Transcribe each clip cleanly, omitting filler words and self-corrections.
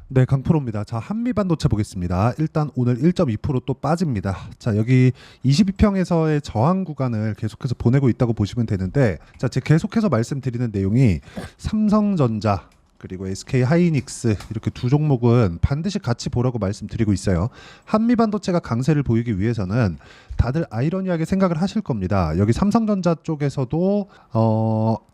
네, 강프로입니다. 자, 한미반도체 보겠습니다. 일단 오늘 1.2%또 빠집니다. 자, 여기 22평에서의 저항 구간을 계속해서 보내고 있다고 보시면 되는데, 자, 제가 계속해서 말씀드리는 내용이 삼성전자 그리고 SK 하이닉스 이렇게 두 종목은 반드시 같이 보라고 말씀드리고 있어요. 한미반도체가 강세를 보이기 위해서는 다들 아이러니하게 생각을 하실 겁니다. 여기 삼성전자 쪽에서도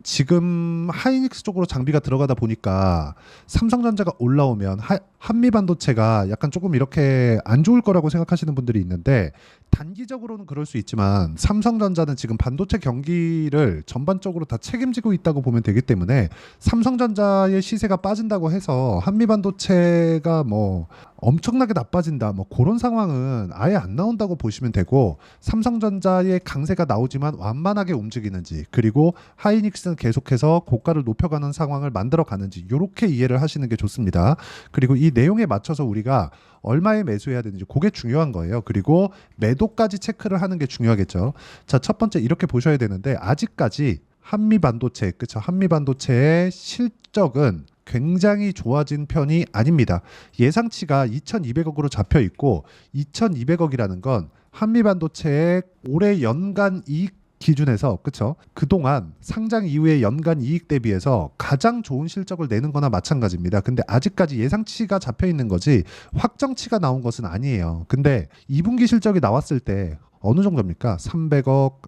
지금 하이닉스 쪽으로 장비가 들어가다 보니까 삼성전자가 올라오면 한미반도체가 약간 조금 이렇게 안 좋을 거라고 생각하시는 분들이 있는데, 단기적으로는 그럴 수 있지만 삼성전자는 지금 반도체 경기를 전반적으로 다 책임지고 있다고 보면 되기 때문에 삼성전자의 시세가 빠진다고 해서 한미반도체가 뭐 엄청나게 나빠진다 뭐 그런 상황은 아예 안 나온다고 보시면 되고, 삼성전자의 강세가 나오지만 완만하게 움직이는지, 그리고 하이닉스는 계속해서 고가를 높여가는 상황을 만들어 가는지 이렇게 이해를 하시는 게 좋습니다. 그리고 이 내용에 맞춰서 우리가 얼마에 매수해야 되는지 그게 중요한 거예요. 그리고 매도까지 체크를 하는 게 중요하겠죠. 자, 첫 번째 이렇게 보셔야 되는데, 아직까지 한미반도체, 그쵸? 한미반도체의 실적은 굉장히 좋아진 편이 아닙니다. 예상치가 2,200억으로 잡혀 있고, 2,200억이라는 건 한미반도체의 올해 연간 이익 기준에서, 그쵸? 그동안 상장 이후의 연간 이익 대비해서 가장 좋은 실적을 내는 거나 마찬가지입니다. 근데 아직까지 예상치가 잡혀 있는 거지 확정치가 나온 것은 아니에요. 근데 2분기 실적이 나왔을 때 어느 정도입니까? 300억,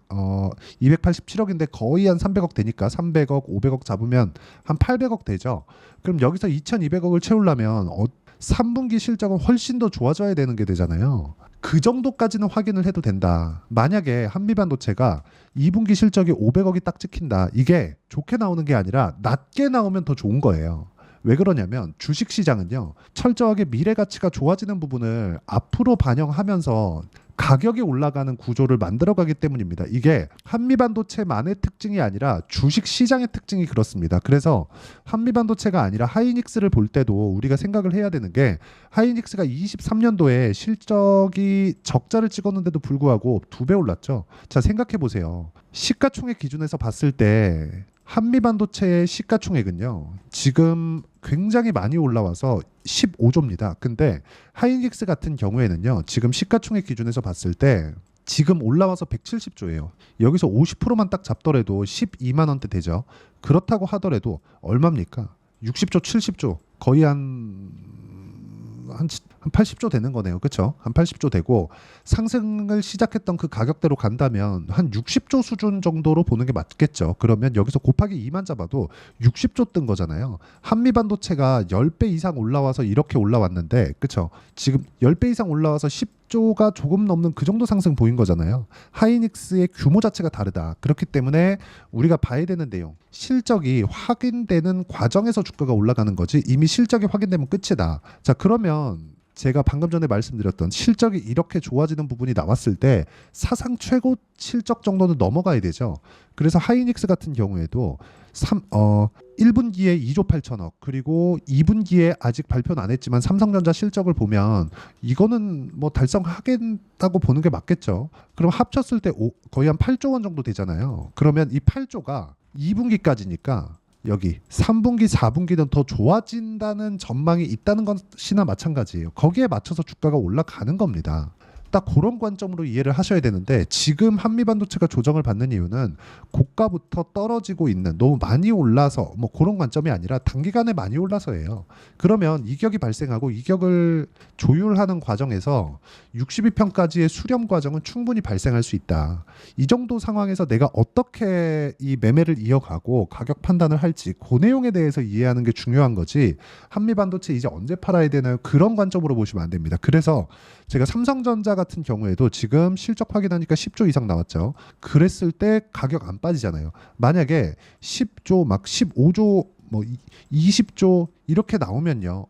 287억인데 거의 한 300억 되니까 300억, 500억 잡으면 한 800억 되죠. 그럼 여기서 2,200억을 채우려면 3분기 실적은 훨씬 더 좋아져야 되는 게 되잖아요. 그 정도까지는 확인을 해도 된다. 만약에 한미반도체가 2분기 실적이 500억이 딱 찍힌다. 이게 좋게 나오는 게 아니라 낮게 나오면 더 좋은 거예요. 왜 그러냐면 주식시장은요, 철저하게 미래 가치가 좋아지는 부분을 앞으로 반영하면서 가격이 올라가는 구조를 만들어가기 때문입니다. 이게 한미반도체만의 특징이 아니라 주식시장의 특징이 그렇습니다. 그래서 한미반도체가 아니라 하이닉스를 볼 때도 우리가 생각을 해야 되는 게, 하이닉스가 23년도에 실적이 적자를 찍었는데도 불구하고 2배 올랐죠. 자, 생각해 보세요. 시가총액 기준에서 봤을 때 한미반도체의 시가총액은요, 지금 굉장히 많이 올라와서 15조입니다. 근데 하이닉스 같은 경우에는요, 지금 시가총액 기준에서 봤을 때 지금 올라와서 170조예요. 여기서 50%만 딱 잡더라도 12만 원대 되죠. 그렇다고 하더라도 얼마입니까? 60조, 70조, 거의 한 80조 되는 거네요. 그렇죠? 한 80조 되고, 상승을 시작했던 그 가격대로 간다면 한 60조 수준 정도로 보는 게 맞겠죠. 그러면 여기서 곱하기 2만 잡아도 60조 뜬 거잖아요. 한미반도체가 10배 이상 올라와서 이렇게 올라왔는데, 그렇죠? 지금 10배 이상 올라와서 10조가 조금 넘는 그 정도 상승 보인 거잖아요. 하이닉스의 규모 자체가 다르다. 그렇기 때문에 우리가 봐야 되는 내용, 실적이 확인되는 과정에서 주가가 올라가는 거지, 이미 실적이 확인되면 끝이다. 자, 그러면 제가 방금 전에 말씀드렸던 실적이 이렇게 좋아지는 부분이 나왔을 때 사상 최고 실적 정도는 넘어가야 되죠. 그래서 하이닉스 같은 경우에도 1분기에 2조 8천억, 그리고 2분기에 아직 발표는 안 했지만 삼성전자 실적을 보면 이거는 뭐 달성하겠다고 보는 게 맞겠죠. 그럼 합쳤을 때 거의 한 8조 원 정도 되잖아요. 그러면 이 8조가 2분기까지니까 여기 3분기, 4분기는 더 좋아진다는 전망이 있다는 것이나 마찬가지예요. 거기에 맞춰서 주가가 올라가는 겁니다. 딱 그런 관점으로 이해를 하셔야 되는데, 지금 한미반도체가 조정을 받는 이유는 고가부터 떨어지고 있는, 너무 많이 올라서 뭐 그런 관점이 아니라 단기간에 많이 올라서예요. 그러면 이격이 발생하고 이격을 조율하는 과정에서 62평까지의 수렴 과정은 충분히 발생할 수 있다. 이 정도 상황에서 내가 어떻게 이 매매를 이어가고 가격 판단을 할지, 그 내용에 대해서 이해하는 게 중요한 거지, 한미반도체 이제 언제 팔아야 되나요? 그런 관점으로 보시면 안 됩니다. 그래서 제가 삼성전자 같은 경우에도 지금 실적 확인하니까 10조 이상 나왔죠. 그랬을 때 가격 안 빠지잖아요. 만약에 10조 막 15조 뭐 20조 이렇게 나오면요,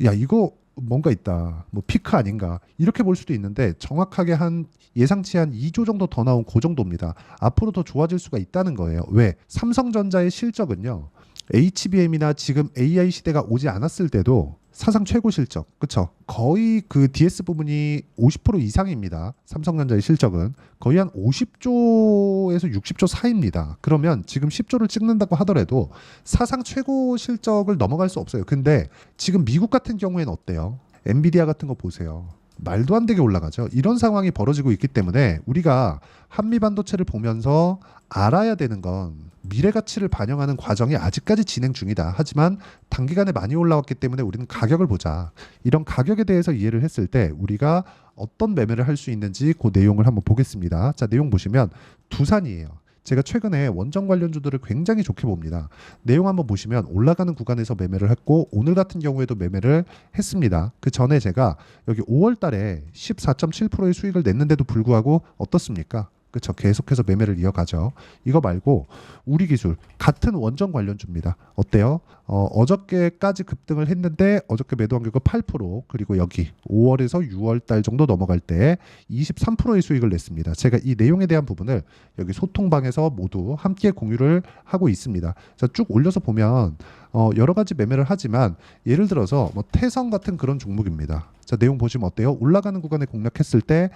야, 이거 뭔가 있다, 뭐 피크 아닌가, 이렇게 볼 수도 있는데, 정확하게 한 예상치 한 2조 정도 더 나온 그 정도입니다. 앞으로 더 좋아질 수가 있다는 거예요. 왜? 삼성전자의 실적은요, HBM이나 지금 AI 시대가 오지 않았을 때도 사상 최고 실적, 그쵸? 거의 그 DS 부분이 50% 이상입니다. 삼성전자의 실적은 거의 한 50조에서 60조 사이입니다. 그러면 지금 10조를 찍는다고 하더라도 사상 최고 실적을 넘어갈 수 없어요. 근데 지금 미국 같은 경우에는 어때요? 엔비디아 같은 거 보세요. 말도 안 되게 올라가죠. 이런 상황이 벌어지고 있기 때문에 우리가 한미 반도체를 보면서 알아야 되는 건 미래 가치를 반영하는 과정이 아직까지 진행 중이다. 하지만 단기간에 많이 올라왔기 때문에 우리는 가격을 보자. 이런 가격에 대해서 이해를 했을 때 우리가 어떤 매매를 할 수 있는지 그 내용을 한번 보겠습니다. 자, 내용 보시면 두산이에요. 제가 최근에 원전 관련주들을 굉장히 좋게 봅니다. 내용 한번 보시면 올라가는 구간에서 매매를 했고 오늘 같은 경우에도 매매를 했습니다. 그 전에 제가 여기 5월 달에 14.7%의 수익을 냈는데도 불구하고 어떻습니까? 그렇죠. 계속해서 매매를 이어가죠. 이거 말고 우리 기술 같은 원전 관련주입니다. 어때요? 어저께까지 급등을 했는데 어저께 매도 한결과 8% 그리고 여기 5월에서 6월 달 정도 넘어갈 때 23%의 수익을 냈습니다. 제가 이 내용에 대한 부분을 여기 소통방에서 모두 함께 공유를 하고 있습니다. 자, 쭉 올려서 보면 여러 가지 매매를 하지만 예를 들어서 뭐 태성 같은 그런 종목입니다. 자, 내용 보시면 어때요? 올라가는 구간에 공략했을 때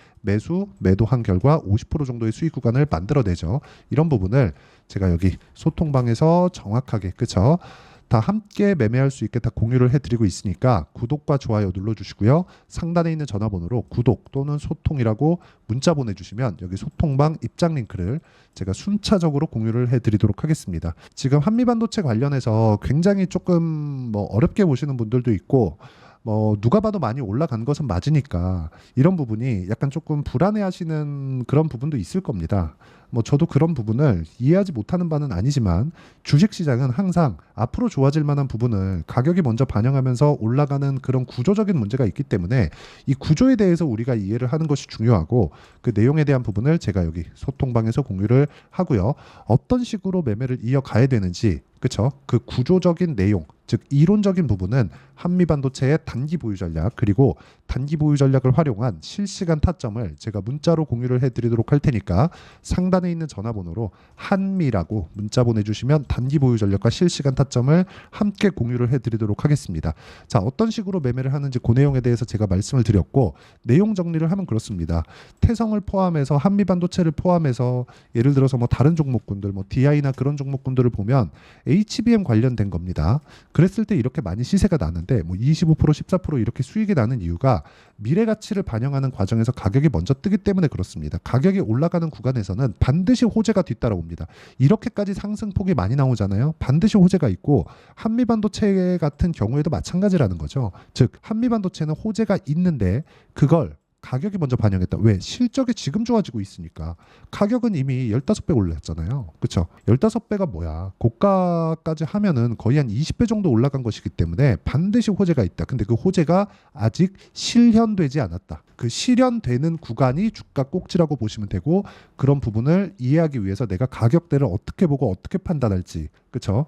매도한 결과 50% 정도의 수익 구간을 만들어내죠. 이런 부분을 제가 여기 소통방에서 정확하게 그쵸? 다 함께 매매할 수 있게 다 공유를 해드리고 있으니까 구독과 좋아요 눌러주시고요. 상단에 있는 전화번호로 구독 또는 소통이라고 문자 보내주시면 여기 소통방 입장 링크를 제가 순차적으로 공유를 해드리도록 하겠습니다. 지금 한미반도체 관련해서 굉장히 조금 뭐 어렵게 보시는 분들도 있고 뭐 누가 봐도 많이 올라간 것은 맞으니까 이런 부분이 약간 조금 불안해하시는 그런 부분도 있을 겁니다. 뭐 저도 그런 부분을 이해하지 못하는 바는 아니지만 주식시장은 항상 앞으로 좋아질 만한 부분을 가격이 먼저 반영하면서 올라가는 그런 구조적인 문제가 있기 때문에 이 구조에 대해서 우리가 이해를 하는 것이 중요하고 그 내용에 대한 부분을 제가 여기 소통방에서 공유를 하고요. 어떤 식으로 매매를 이어가야 되는지 그쵸? 그 구조적인 내용, 즉 이론적인 부분은 한미반도체의 단기 보유 전략 그리고 단기 보유 전략을 활용한 실시간 타점을 제가 문자로 공유를 해드리도록 할 테니까 상단에 있는 전화번호로 한미라고 문자 보내주시면 단기 보유 전략과 실시간 타점을 함께 공유를 해드리도록 하겠습니다. 자, 어떤 식으로 매매를 하는지 그 내용에 대해서 제가 말씀을 드렸고 내용 정리를 하면 그렇습니다. 태성을 포함해서 한미반도체를 포함해서 예를 들어서 뭐 다른 종목군들 뭐 DI나 그런 종목군들을 보면 HBM 관련된 겁니다. 그랬을 때 이렇게 많이 시세가 나는데 뭐 25% 14% 이렇게 수익이 나는 이유가 미래 가치를 반영하는 과정에서 가격이 먼저 뜨기 때문에 그렇습니다. 가격이 올라가는 구간에서는 반드시 호재가 뒤따라옵니다. 이렇게까지 상승폭이 많이 나오잖아요. 반드시 호재가 있고 한미반도체 같은 경우에도 마찬가지라는 거죠. 즉 한미반도체는 호재가 있는데 그걸 가격이 먼저 반영했다. 왜? 실적이 지금 좋아지고 있으니까. 가격은 이미 15배 올랐잖아요. 그렇죠? 15배가 뭐야? 고가까지 하면은 거의 한 20배 정도 올라간 것이기 때문에 반드시 호재가 있다. 근데 그 호재가 아직 실현되지 않았다. 그 실현되는 구간이 주가 꼭지라고 보시면 되고 그런 부분을 이해하기 위해서 내가 가격대를 어떻게 보고 어떻게 판단할지 그렇죠?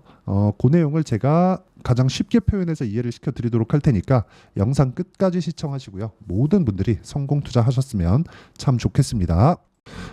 그 내용을 제가 가장 쉽게 표현해서 이해를 시켜드리도록 할 테니까 영상 끝까지 시청하시고요. 모든 분들이 성공 투자하셨으면 참 좋겠습니다.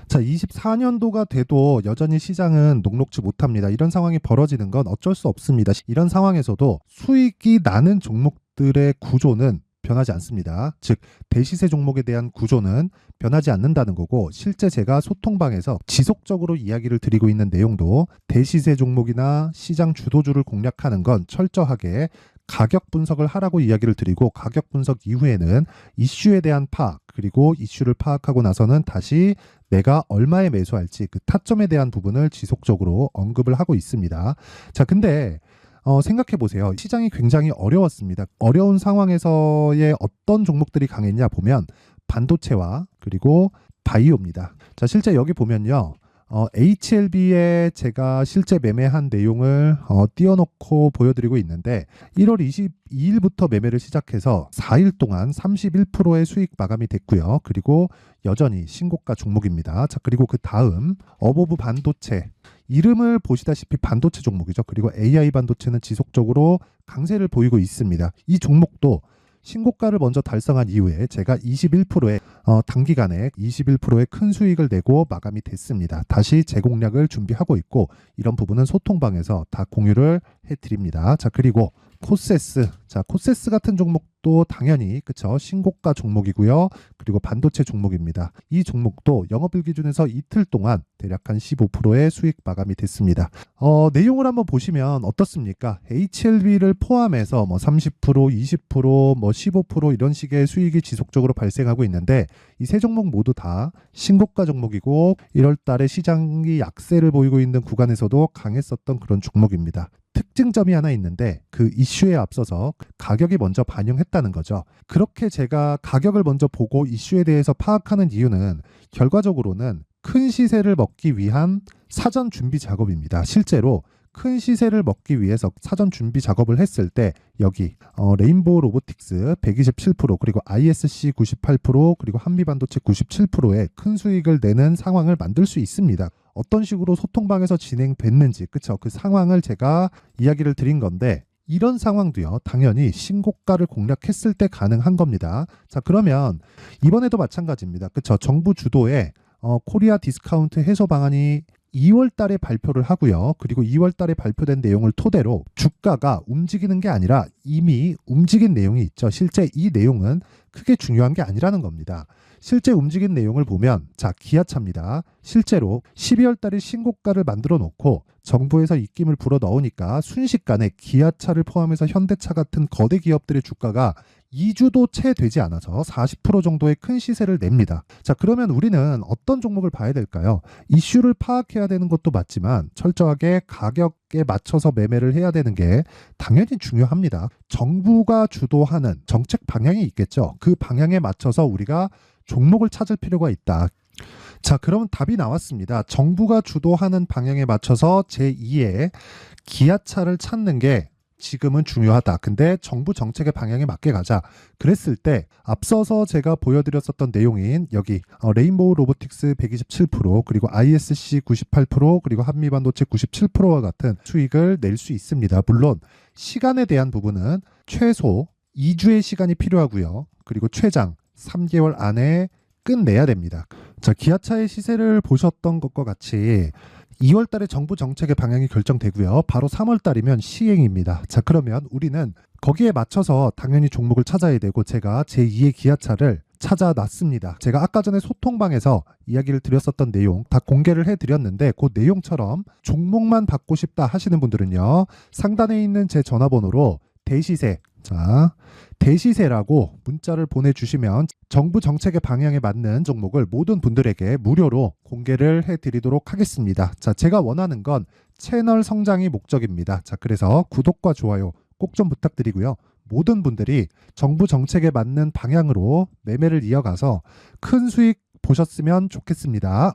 자, 24년도가 돼도 여전히 시장은 녹록지 못합니다. 이런 상황이 벌어지는 건 어쩔 수 없습니다. 이런 상황에서도 수익이 나는 종목들의 구조는 변하지 않습니다. 즉 대시세 종목에 대한 구조는 변하지 않는다는 거고 실제 제가 소통방에서 지속적으로 이야기를 드리고 있는 내용도 대시세 종목이나 시장 주도주를 공략하는 건 철저하게 가격 분석을 하라고 이야기를 드리고 가격 분석 이후에는 이슈에 대한 파악 그리고 이슈를 파악하고 나서는 다시 내가 얼마에 매수할지 그 타점에 대한 부분을 지속적으로 언급을 하고 있습니다. 자, 근데 생각해 보세요. 시장이 굉장히 어려웠습니다. 어려운 상황에서의 어떤 종목들이 강했냐 보면 반도체와 그리고 바이오입니다. 자, 실제 여기 보면요. HLB에 제가 실제 매매한 내용을 띄워놓고 보여드리고 있는데 1월 22일부터 매매를 시작해서 4일 동안 31%의 수익 마감이 됐고요. 그리고 여전히 신고가 종목입니다. 자, 그리고 그 다음 어보브 반도체 이름을 보시다시피 반도체 종목이죠. 그리고 AI 반도체는 지속적으로 강세를 보이고 있습니다. 이 종목도 신고가를 먼저 달성한 이후에 제가 21%의 단기간에 21%의 큰 수익을 내고 마감이 됐습니다. 다시 재공략을 준비하고 있고 이런 부분은 소통방에서 다 공유를 해드립니다. 자, 그리고 코세스. 자, 코세스 같은 종목도 당연히 그쵸, 신고가 종목이고요. 그리고 반도체 종목입니다. 이 종목도 영업일 기준에서 이틀 동안 대략 한 15%의 수익 마감이 됐습니다. 내용을 한번 보시면 어떻습니까? HLB를 포함해서 뭐 30%, 20%, 뭐 15% 이런 식의 수익이 지속적으로 발생하고 있는데 이 세 종목 모두 다 신고가 종목이고 1월 달에 시장이 약세를 보이고 있는 구간에서도 강했었던 그런 종목입니다. 특징점이 하나 있는데 그 이슈에 앞서서 가격이 먼저 반영했다는 거죠. 그렇게 제가 가격을 먼저 보고 이슈에 대해서 파악하는 이유는 결과적으로는 큰 시세를 먹기 위한 사전 준비 작업입니다. 실제로 큰 시세를 먹기 위해서 사전 준비 작업을 했을 때 여기 레인보우 로보틱스 127% 그리고 ISC 98% 그리고 한미반도체 97%의 큰 수익을 내는 상황을 만들 수 있습니다. 어떤 식으로 소통방에서 진행됐는지 그쵸, 그 상황을 제가 이야기를 드린 건데 이런 상황도요 당연히 신고가를 공략했을 때 가능한 겁니다. 자, 그러면 이번에도 마찬가지입니다. 그쵸, 정부 주도의 코리아 디스카운트 해소 방안이 2월 달에 발표를 하고요. 그리고 2월 달에 발표된 내용을 토대로 주가가 움직이는 게 아니라 이미 움직인 내용이 있죠. 실제 이 내용은 크게 중요한 게 아니라는 겁니다. 실제 움직인 내용을 보면 자, 기아차입니다. 실제로 12월 달에 신고가를 만들어 놓고 정부에서 입김을 불어 넣으니까 순식간에 기아차를 포함해서 현대차 같은 거대 기업들의 주가가 2주도 채 되지 않아서 40% 정도의 큰 시세를 냅니다. 자, 그러면 우리는 어떤 종목을 봐야 될까요? 이슈를 파악해야 되는 것도 맞지만 철저하게 가격에 맞춰서 매매를 해야 되는 게 당연히 중요합니다. 정부가 주도하는 정책 방향이 있겠죠. 그 방향에 맞춰서 우리가 종목을 찾을 필요가 있다. 자, 그럼 답이 나왔습니다. 정부가 주도하는 방향에 맞춰서 제2의 기아차를 찾는 게 지금은 중요하다. 근데 정부 정책의 방향에 맞게 가자. 그랬을 때 앞서서 제가 보여드렸었던 내용인 여기 레인보우 로보틱스 127% 그리고 ISC 98% 그리고 한미반도체 97%와 같은 수익을 낼 수 있습니다. 물론 시간에 대한 부분은 최소 2주의 시간이 필요하고요. 그리고 최장 3개월 안에 끝내야 됩니다. 자, 기아차의 시세를 보셨던 것과 같이 2월 달에 정부 정책의 방향이 결정되고요. 바로 3월 달이면 시행입니다. 자, 그러면 우리는 거기에 맞춰서 당연히 종목을 찾아야 되고 제가 제2의 기아차를 찾아놨습니다. 제가 아까 전에 소통방에서 이야기를 드렸었던 내용 다 공개를 해드렸는데 그 내용처럼 종목만 받고 싶다 하시는 분들은요. 상단에 있는 제 전화번호로 대시세, 자, 대시세라고 문자를 보내주시면 정부 정책의 방향에 맞는 종목을 모든 분들에게 무료로 공개를 해드리도록 하겠습니다. 자, 제가 원하는 건 채널 성장이 목적입니다. 자, 그래서 구독과 좋아요 꼭 좀 부탁드리고요. 모든 분들이 정부 정책에 맞는 방향으로 매매를 이어가서 큰 수익 보셨으면 좋겠습니다.